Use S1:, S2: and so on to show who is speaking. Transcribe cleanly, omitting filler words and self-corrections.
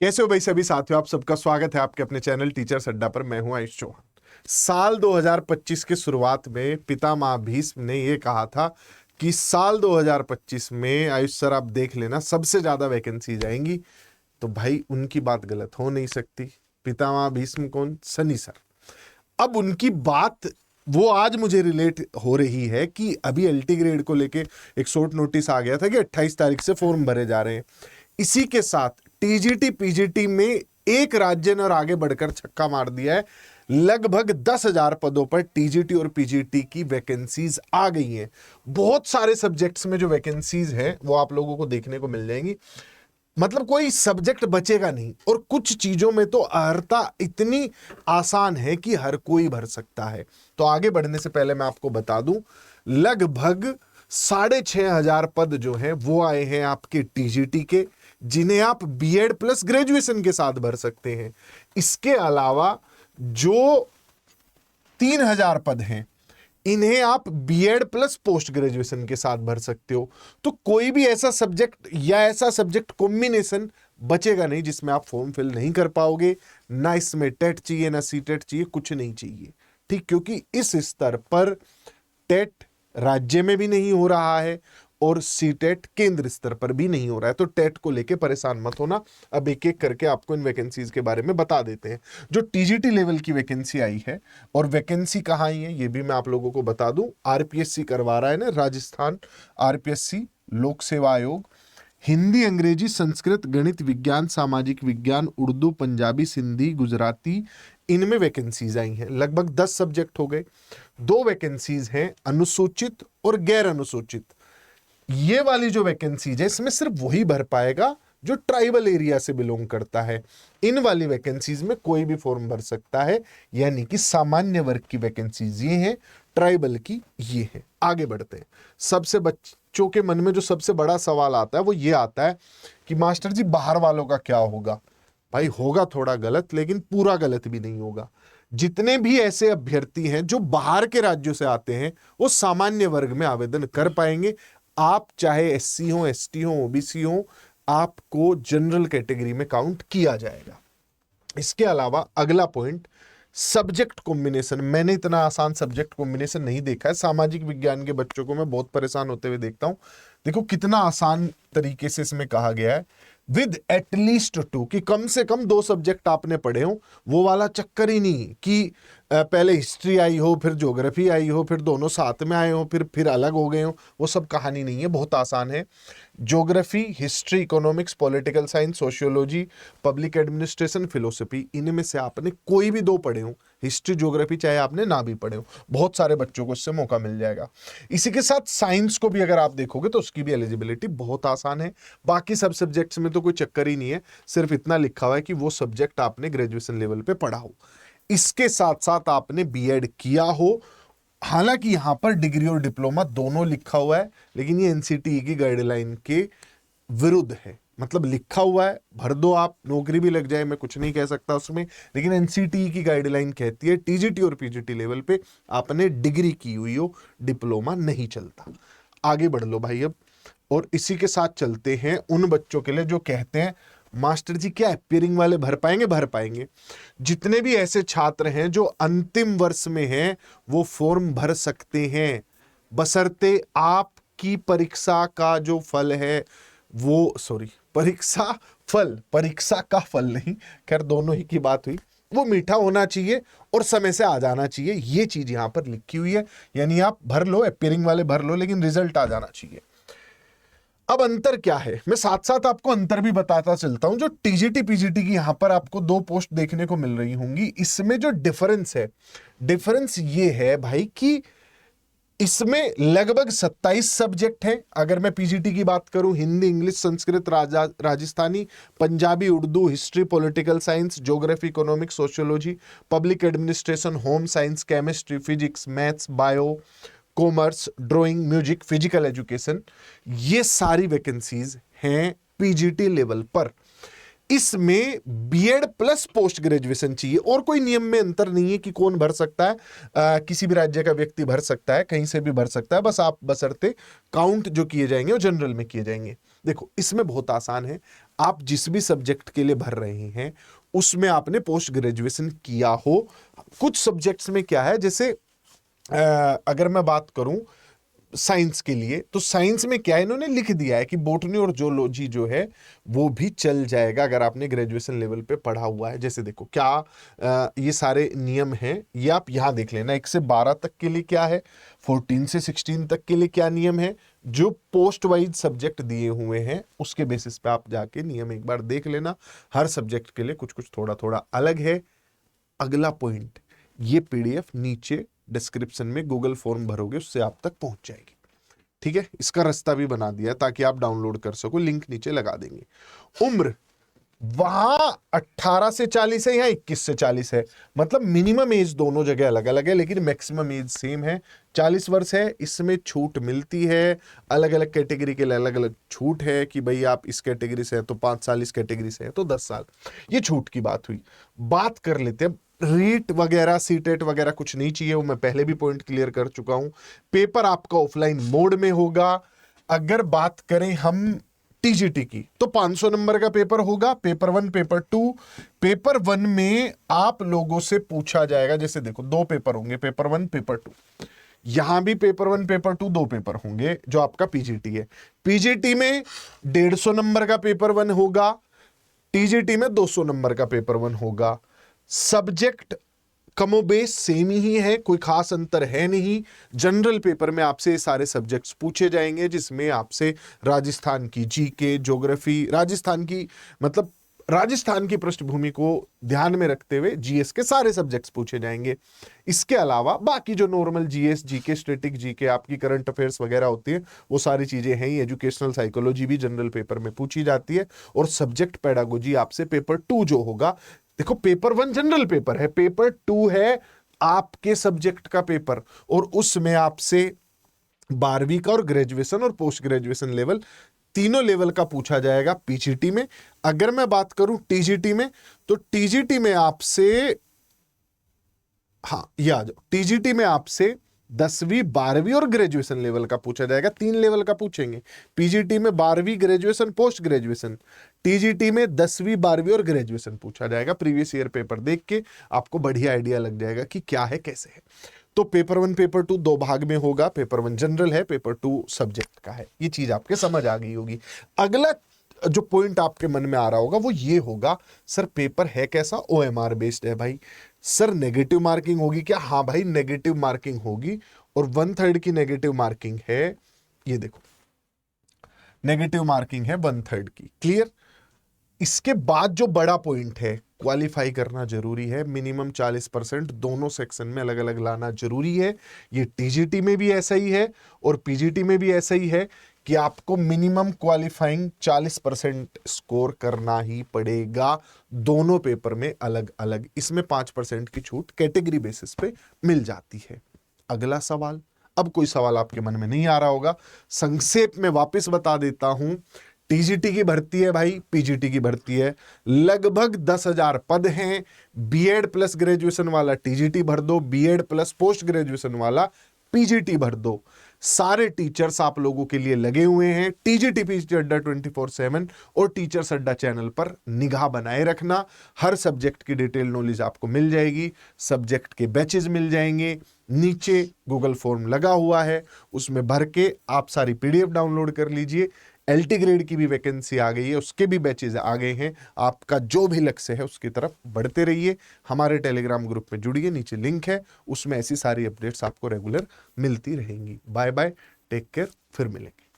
S1: कैसे हो भाई सभी साथियों, आप सबका स्वागत है आपके अपने चैनल टीचर्स अड्डा पर। मैं हूं आयुष चौहान। साल 2025 के शुरुआत में पितामह भीष्म ने यह कहा था कि साल 2025 में आयुष सर आप देख लेना सबसे ज्यादा वैकेंसीज आएंगी। तो भाई उनकी बात गलत हो नहीं सकती। पितामह भीष्म कौन? सनी सर। अब उनकी बात वो आज मुझे रिलेट हो रही है कि अभी एलटी ग्रेड को लेके एक शॉर्ट नोटिस आ गया था कि 28 तारीख से फॉर्म भरे जा रहे हैं। इसी के साथ टीजीटी पीजीटी में एक राज्य ने और आगे बढ़कर छक्का मार दिया है। लगभग 10,000 पदों पर टीजीटी और पीजीटी की वैकेंसीज आ गई हैं। बहुत सारे सब्जेक्ट्स में जो वैकेंसीज है वो आप लोगों को देखने को मिल जाएंगी। मतलब कोई सब्जेक्ट बचेगा नहीं। और कुछ चीजों में तो अर्हता इतनी आसान है कि हर कोई भर सकता है। तो आगे बढ़ने से पहले मैं आपको बता दूं, लगभग 6,500 पद जो हैं वो आए हैं आपके टीजीटी के, जिन्हें आप बीएड प्लस ग्रेजुएशन के साथ भर सकते हैं। इसके अलावा जो 3,000 पद हैं इन्हें आप बीएड प्लस पोस्ट ग्रेजुएशन के साथ भर सकते हो। तो कोई भी ऐसा सब्जेक्ट या ऐसा सब्जेक्ट कॉम्बिनेशन बचेगा नहीं जिसमें आप फॉर्म फिल नहीं कर पाओगे। ना इसमें टेट चाहिए, ना सीटेट चाहिए, कुछ नहीं चाहिए। ठीक, क्योंकि इस स्तर पर टेट राज्य में भी नहीं हो रहा है और सीटेट केंद्र स्तर पर भी नहीं हो रहा है। तो टेट को लेके परेशान मत होना। अब एक एक करके आपको इन वैकेंसीज के बारे में बता देते हैं। जो टीजीटी लेवल की वैकेंसी आई है, और वैकेंसी कहाँ आई है ये भी मैं आप लोगों को बता दूं। आरपीएससी करवा रहा है ना, राजस्थान आरपीएससी लोक सेवा आयोग। हिंदी, अंग्रेजी, संस्कृत, गणित, विज्ञान, सामाजिक विज्ञान, उर्दू, पंजाबी, सिंधी, गुजराती, इनमें वैकेंसीज आई हैं। लगभग 10 सब्जेक्ट हो गए। 2 वैकेंसीज हैं अनुसूचित और गैर अनुसूचित। ये वाली जो वैकेंसीज है इसमें सिर्फ वही भर पाएगा जो ट्राइबल एरिया से बिलोंग करता है। इन वाली वैकेंसीज में कोई भी फॉर्म भर सकता है, यानी कि सामान्य वर्ग की वैकेंसीज ये हैं, ट्राइबल की ये है। आगे बढ़ते हैं। सबसे बच्चों के मन में जो सबसे बड़ा सवाल आता है वो ये आता है कि मास्टर जी बाहर वालों का क्या होगा? भाई होगा थोड़ा गलत, लेकिन पूरा गलत भी नहीं होगा। जितने भी ऐसे अभ्यर्थी हैं जो बाहर के राज्यों से आते हैं वो सामान्य वर्ग में आवेदन कर पाएंगे। आप चाहे एससी हो, एसटी हो, ओबीसी हो, आपको जनरल कैटेगरी में काउंट किया जाएगा। इसके अलावा अगला पॉइंट, सब्जेक्ट कॉम्बिनेशन। मैंने इतना आसान सब्जेक्ट कॉम्बिनेशन नहीं देखा है। सामाजिक विज्ञान के बच्चों को मैं बहुत परेशान होते हुए देखता हूं। देखो कितना आसान तरीके से इसमें कहा गया है, विद एटलीस्ट 2, कि कम से कम 2 सब्जेक्ट आपने पढ़े हो। वो वाला चक्कर ही नहीं कि पहले हिस्ट्री आई हो, फिर ज्योग्राफी आई हो, फिर दोनों साथ में आए हो, फिर अलग हो गए हो। वो सब कहानी नहीं है, बहुत आसान है। Geography, history, economics, political science, sociology, public administration, philosophy, इनमें से आपने कोई भी 2 पढ़े हो। हिस्ट्री, ज्योग्राफी चाहे आपने ना भी पढ़े हो, बहुत सारे बच्चों को इससे मौका मिल जाएगा। इसी के साथ साइंस को भी अगर आप देखोगे तो उसकी भी एलिजिबिलिटी बहुत आसान है। बाकी सब सब्जेक्ट्स में तो कोई चक्कर ही नहीं है, सिर्फ इतना लिखा हुआ है कि वो सब्जेक्ट आपने ग्रेजुएशन लेवल पे पढ़ा हो, इसके साथ साथ आपने बीएड किया हो। हालांकि यहां पर डिग्री और डिप्लोमा दोनों लिखा हुआ है, लेकिन ये एनसीटीई की गाइडलाइन के विरुद्ध है। मतलब लिखा हुआ है, भर दो आप, नौकरी भी लग जाए, मैं कुछ नहीं कह सकता उसमें, लेकिन एनसीटीई की गाइडलाइन कहती है टीजीटी और पीजीटी लेवल पे आपने डिग्री की हुई हो, डिप्लोमा नहीं चलता। आगे बढ़ लो भाई अब। और इसी के साथ चलते हैं उन बच्चों के लिए जो कहते हैं मास्टर जी क्या अपीयरिंग वाले भर पाएंगे? भर पाएंगे। जितने भी ऐसे छात्र हैं जो अंतिम वर्ष में हैं वो फॉर्म भर सकते हैं, बशर्ते आपकी परीक्षा का जो फल है वो परीक्षा का फल नहीं, खैर दोनों ही की बात हुई, वो मीठा होना चाहिए और समय से आ जाना चाहिए। ये चीज यहां पर लिखी हुई है, यानी आप भर लो, अपीयरिंग वाले भर लो, लेकिन रिजल्ट आ जाना चाहिए। अब अंतर क्या है, मैं साथ साथ आपको अंतर भी बताता चलता हूं। जो टीजीटी पीजीटी की यहां पर आपको 2 पोस्ट देखने को मिल रही होंगी, इसमें जो डिफरेंस है, डिफरेंस ये है भाई कि इसमें लगभग 27 सब्जेक्ट हैं। अगर मैं पीजीटी की बात करूं, Hindi, English, Sanskrit, Rajasthani, Punjabi, Urdu, history, political science, geography, economics, sociology, public administration, home science, chemistry, physics, maths, bio, commerce, drawing, music, physical education, ये सारी वैकेंसीज हैं पीजीटी लेवल पर। इसमें बीएड प्लस पोस्ट ग्रेजुएशन चाहिए, और कोई नियम में अंतर नहीं है कि कौन भर सकता है। किसी भी राज्य का व्यक्ति भर सकता है, कहीं से भी भर सकता है, बस आप बशर्ते काउंट जो किए जाएंगे वो जनरल में किए जाएंगे। देखो इसमें बहुत आसान है, आप जिस भी सब्जेक्ट के लिए भर रहे हैं उसमें आपने पोस्ट ग्रेजुएशन किया हो। कुछ सब्जेक्ट्स में क्या है, जैसे अगर मैं बात करूं साइंस के लिए, तो साइंस में क्या है, इन्होंने लिख दिया है कि बोटनी और जूलॉजी जो है वो भी चल जाएगा अगर आपने ग्रेजुएशन लेवल पे पढ़ा हुआ है। जैसे देखो क्या ये सारे नियम हैं, ये आप यहां देख लेना। 1 से 12 तक के लिए क्या है, 14 से 16 तक के लिए क्या नियम है, जो पोस्ट वाइज सब्जेक्ट दिए हुए हैं उसके बेसिस पे आप जाके नियम एक बार देख लेना। हर सब्जेक्ट के लिए कुछ कुछ थोड़ा थोड़ा अलग है। अगला पॉइंट, ये पीडीएफ नीचे डिस्क्रिप्शन में गूगल फॉर्म भरोगे उससे आप तक पहुंच जाएगी, ठीक है। इसका रास्ता भी बना दिया ताकि आप डाउनलोड कर सको, लिंक नीचे लगा देंगे। उम्र वहां 18 से 40 है, यहाँ 21 से 40 है, मतलब मिनिमम एज दोनों जगह अलग अलग है लेकिन मैक्सिमम एज सेम है, 40 वर्ष है। इसमें छूट मिलती है, अलग अलग कैटेगरी के लिए अलग अलग छूट है कि भाई आप इस कैटेगरी से है तो 5 साल, इस कैटेगरी से है तो 10 साल। ये छूट की बात हुई। बात कर लेते हैं रीट वगैरह, सीटेट वगैरह कुछ नहीं चाहिए, वो मैं पहले भी पॉइंट क्लियर कर चुका हूं। पेपर आपका ऑफलाइन मोड में होगा। अगर बात करें हम टीजीटी की तो 500 नंबर का पेपर होगा, पेपर 1 पेपर 2। पेपर 1 में आप लोगों से पूछा जाएगा, जैसे देखो 2 पेपर होंगे, पेपर 1 पेपर 2। यहां भी पेपर 1 पेपर 2 2 पेपर होंगे जो आपका पीजीटी है। पीजीटी में 150 नंबर का पेपर 1 होगा, टीजीटी में 200 नंबर का पेपर 1 होगा। सब्जेक्ट कमोबेश सेम ही है, कोई खास अंतर है नहीं। जनरल पेपर में आपसे सारे सब्जेक्ट्स पूछे जाएंगे जिसमें आपसे राजस्थान की जीके, ज्योग्राफी, राजस्थान की मतलब राजस्थान की पृष्ठभूमि को ध्यान में रखते हुए जीएस के सारे सब्जेक्ट्स पूछे जाएंगे। इसके अलावा बाकी जो normal GS, GK, static GK, आपकी करंट अफेयर्स वगैरह होती है वो सारी चीजें हैं ही। एजुकेशनल साइकोलॉजी भी जनरल पेपर में पूछी जाती है। और सब्जेक्ट पेडागोजी आपसे पेपर 2 जो होगा, देखो पेपर 1 जनरल पेपर है, पेपर 2 है आपके सब्जेक्ट का पेपर, और उसमें आपसे 12वीं का और ग्रेजुएशन और पोस्ट ग्रेजुएशन लेवल तीनों लेवल का पूछा जाएगा पीजीटी में। अगर मैं बात करूं टीजीटी में, तो टीजीटी में आपसे, हाँ ये आ जाओ, टीजीटी में आपसे 10वीं, 12वीं और ग्रेजुएशन लेवल का पूछा जाएगा। 3 लेवल का पूछेंगे। पीजीटी में 12वीं, ग्रेजुएशन, पोस्ट ग्रेजुएशन। टीजीटी में 10वीं, 12वीं और ग्रेजुएशन पूछा जाएगा। प्रीवियस ईयर पेपर देख के आपको बढ़िया आइडिया लग जाएगा कि क्या है कैसे है। तो पेपर 1 पेपर 2 2 भाग में होगा। पेपर 1 जनरल है, पेपर 2 सब्जेक्ट का है। ये चीज आपके समझ आ गई होगी। अगला जो पॉइंट आपके मन में आ रहा होगा वो ये होगा, सर पेपर है कैसा, ओएमआर बेस्ड है भाई। सर नेगेटिव मार्किंग होगी क्या? हाँ भाई नेगेटिव मार्किंग होगी, और 1/3 की नेगेटिव मार्किंग है। ये देखो नेगेटिव मार्किंग है 1/3 की। क्लियर? इसके बाद जो बड़ा पॉइंट है, क्वालिफाई करना जरूरी है। मिनिमम 40% दोनों सेक्शन में अलग अलग लाना जरूरी है। ये टीजीटी में भी ऐसा ही है और पीजीटी में भी ऐसा ही है कि आपको मिनिमम क्वालिफाइंग 40% स्कोर करना ही पड़ेगा, दोनों पेपर में अलग अलग। इसमें 5% की छूट कैटेगरी बेसिस पे मिल जाती है। अगला सवाल, अब कोई सवाल आपके मन में नहीं आ रहा होगा, संक्षेप में वापस बता देता हूं। टीजीटी की भर्ती है भाई, पीजीटी की भर्ती है, लगभग 10,000 पद हैं। बीएड प्लस ग्रेजुएशन वाला टीजीटी भर दो, बीएड प्लस पोस्ट ग्रेजुएशन वाला पीजीटी भर दो। सारे टीचर्स आप लोगों के लिए लगे हुए हैं। टीजीटी पीजीटी अड्डा 24/7 और टीचर्स अड्डा चैनल पर निगाह बनाए रखना। हर सब्जेक्ट की डिटेल नॉलेज आपको मिल जाएगी, सब्जेक्ट के बैचेज मिल जाएंगे। नीचे गूगल फॉर्म लगा हुआ है, उसमें भर के आप सारी पीडीएफ डाउनलोड कर लीजिए। एलटी ग्रेड की भी वैकेंसी आ गई है, उसके भी बैचेज आ गए हैं। आपका जो भी लक्ष्य है उसकी तरफ बढ़ते रहिए। हमारे टेलीग्राम ग्रुप में जुड़िए, नीचे लिंक है, उसमें ऐसी सारी अपडेट्स आपको रेगुलर मिलती रहेंगी। बाय बाय, टेक केयर, फिर मिलेंगे।